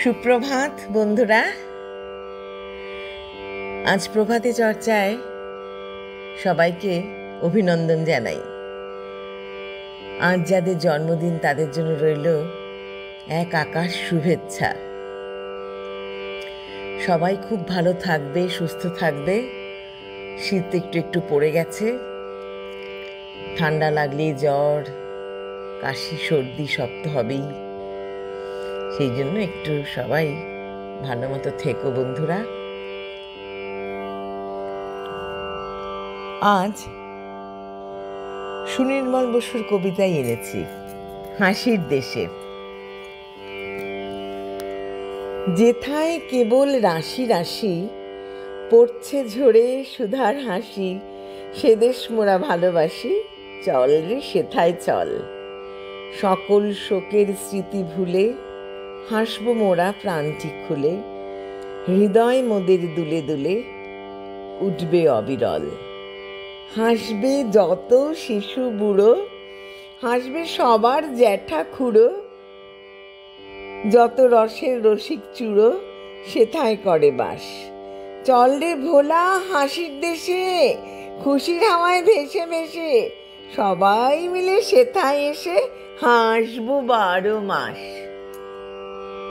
সুপ্রভাত বন্ধুরা। আজ প্রভাতী চর্চায় সবাইকে অভিনন্দন জানাই। আজ যাদের জন্মদিন তাদের জন্য রইল এক আকাশ শুভেচ্ছা। সবাই খুব ভালো থাকবে, সুস্থ থাকবে। শীত একটু একটু পড়ে গেছে, ঠান্ডা লাগলেই জ্বর, কাশি, সর্দি সব তো হবেই। সেই জন্য একটু সবাই ভালো মতো থেকো বন্ধুরা। আজ সুনির্মল বসুর কবিতায় এনেছি হাসির দেশে। যেথায় কেবল রাশি রাশি পড়ছে ঝরে সুধার হাসি, সে দেশ মোরা ভালোবাসি, চল রে সেথায় চল। সকল শোকের স্মৃতি ভুলে হাসবো মোরা প্রাণটি খুলে, হৃদয় মোদের দুলে দুলে উঠবে অবিরল। হাসবে যত শিশু বুড়ো, হাসবে সবার জ্যাঠা খুড়ো, যত রসের রসিক চূড়ো সেথায় করে বাস। চল রে ভোলা হাসির দেশে, খুশির হাওয়ায় ভেসে ভেসে সবাই মিলে সেথায় এসে হাসবো 12 মাস।